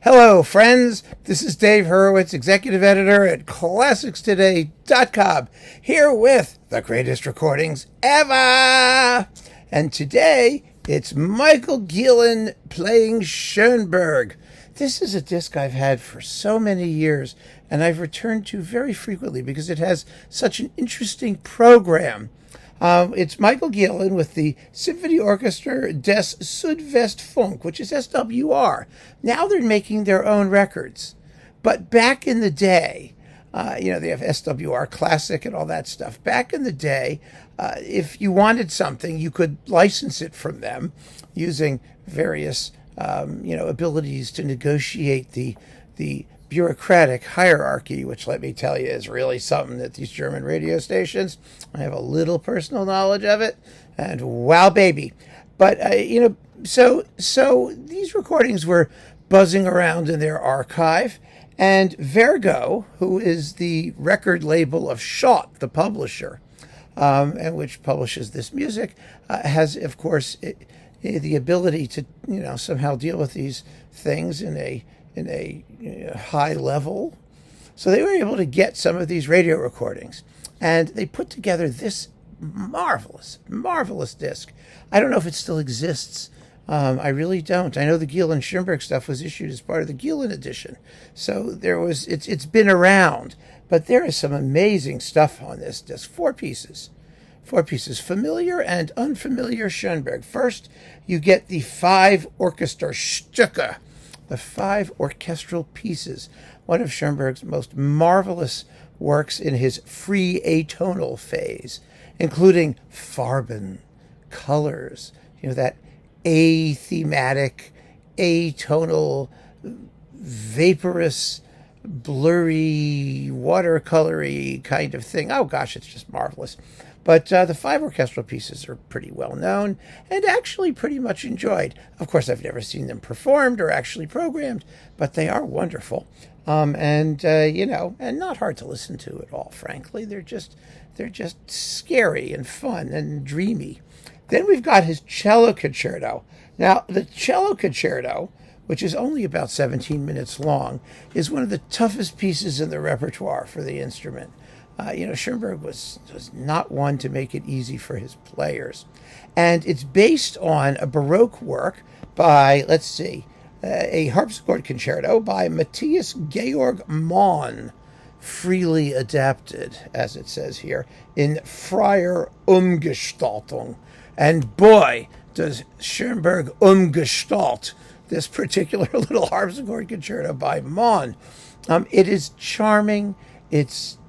Hello, friends. This is Dave Hurwitz, executive editor at ClassicsToday.com, here with the greatest recordings ever. And today, it's Michael Gielen playing Schoenberg. This is a disc I've had for so many years, and I've returned to very frequently because it has such an interesting program. It's Michael Gielen with the Symphony Orchestra des Südwestfunk, which is SWR. Now they're making their own records. But back in the day, they have SWR Classic and all that stuff. Back in the day, if you wanted something, you could license it from them using various, abilities to negotiate the bureaucratic hierarchy, which, let me tell you, is really something at these German radio stations. I have a little personal knowledge of it, and wow, baby. But, so these recordings were buzzing around in their archive, and Wergo, who is the record label of Schott, the publisher, and which publishes this music, has, of course, the ability to, somehow deal with these things in a high level. So they were able to get some of these radio recordings, and they put together this marvelous disc. I don't know if it still exists. I really don't. I know the Gielen Schoenberg stuff was issued as part of the Gielen edition. So it's been around, but there is some amazing stuff on this disc. Four pieces, familiar and unfamiliar Schoenberg. First, you get the 5 orchestra Stücke, the 5 orchestral pieces, one of Schoenberg's most marvelous works in his free atonal phase, including Farben, colors, that athematic, atonal, vaporous, blurry, watercolory kind of thing. Oh gosh, it's just marvelous. But the 5 orchestral pieces are pretty well known and actually pretty much enjoyed. Of course, I've never seen them performed or actually programmed, but they are wonderful. And not hard to listen to at all, frankly. They're just scary and fun and dreamy. Then we've got his cello concerto. Now, the cello concerto, which is only about 17 minutes long, is one of the toughest pieces in the repertoire for the instrument. Schoenberg was not one to make it easy for his players. And it's based on a Baroque work by, a harpsichord concerto by Matthias Georg Mann, freely adapted, as it says here, in freier Umgestaltung. And boy, does Schoenberg umgestalt this particular little harpsichord concerto by Mann. It is charming. It's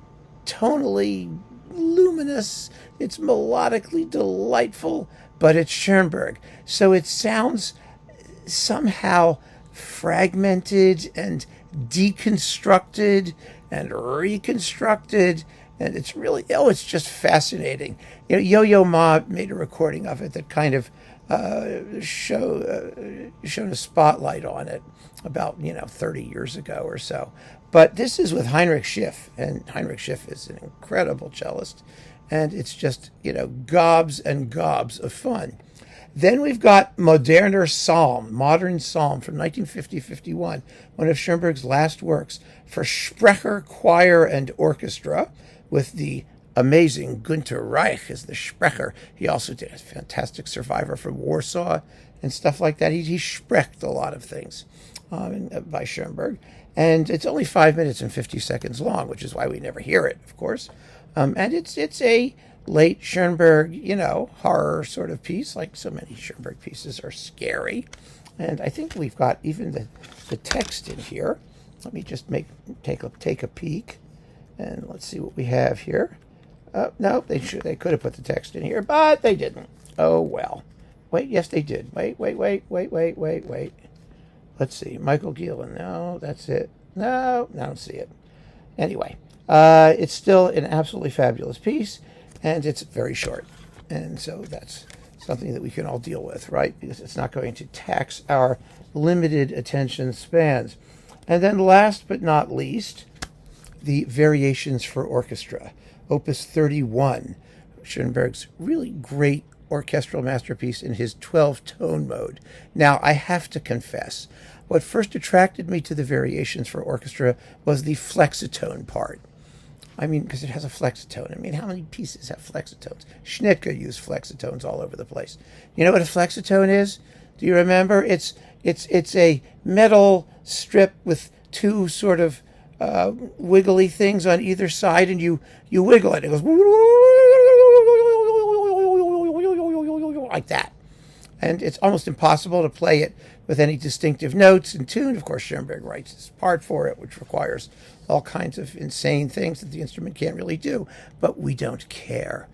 tonally luminous, it's melodically delightful, but it's Schoenberg. So it sounds somehow fragmented and deconstructed and reconstructed, and it's really, it's just fascinating. Yo-Yo Ma made a recording of it that kind of shone a spotlight on it about 30 years ago or so. But this is with Heinrich Schiff, and Heinrich Schiff is an incredible cellist, and it's just gobs and gobs of fun. Then we've got Modern Psalm from 1950-51, one of Schoenberg's last works for Sprecher, choir, and orchestra, with the amazing Günter Reich as the Sprecher. He also did a fantastic Survivor from Warsaw and stuff like that. He sprecht a lot of things by Schoenberg. And it's only 5 minutes and 50 seconds long, which is why we never hear it, of course. And it's a late Schoenberg, horror sort of piece, like so many Schoenberg pieces are scary. And I think we've got even the text in here. Let me just take a peek, and let's see what we have here. No, they could have put the text in here, but they didn't. Oh well. Wait, yes they did. Wait. Let's see, Michael Gielen. No, that's it. No, I don't see it. Anyway, it's still an absolutely fabulous piece, and it's very short. And so that's something that we can all deal with, right? Because it's not going to tax our limited attention spans. And then last but not least, the Variations for Orchestra, Opus 31, Schoenberg's really great orchestral masterpiece in his 12-tone mode. Now, I have to confess, what first attracted me to the variations for orchestra was the flexitone part. I mean, because it has a flexitone. I mean, how many pieces have flexitones? Schnittke used flexitones all over the place. You know what a flexitone is? Do you remember? It's a metal strip with two sort of wiggly things on either side, and you wiggle it. It goes like that. And it's almost impossible to play it with any distinctive notes and tune. Of course, Schoenberg writes his part for it, which requires all kinds of insane things that the instrument can't really do, but we don't care.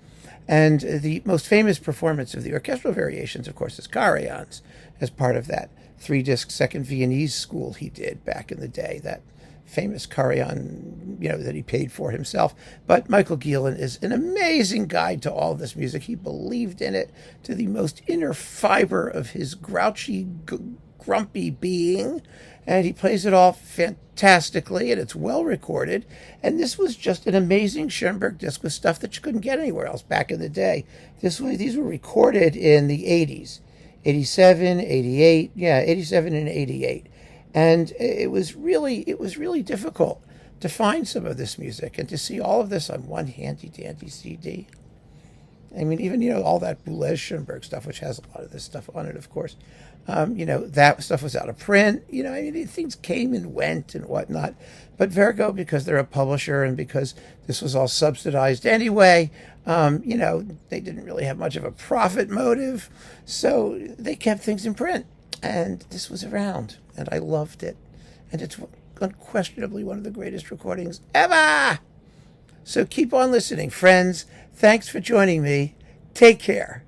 And the most famous performance of the orchestral variations, of course, is Karajan's, as part of that 3-disc Second Viennese school he did back in the day, that famous Karajan, that he paid for himself. But Michael Gielen is an amazing guide to all this music. He believed in it to the most inner fiber of his grouchy, grumpy being, and he plays it all fantastically, and it's well recorded. And this was just an amazing Schoenberg disc with stuff that you couldn't get anywhere else back in the day. These were recorded in the 80s, 87, 88, 87 and 88. And it was really difficult to find some of this music and to see all of this on one handy-dandy CD. I mean, even, all that Boulez Schoenberg stuff, which has a lot of this stuff on it, of course, that stuff was out of print. Things came and went and whatnot. But Wergo, because they're a publisher and because this was all subsidized anyway, they didn't really have much of a profit motive. So they kept things in print. And this was around, and I loved it. And it's unquestionably one of the greatest recordings ever. So keep on listening, friends. Thanks for joining me. Take care.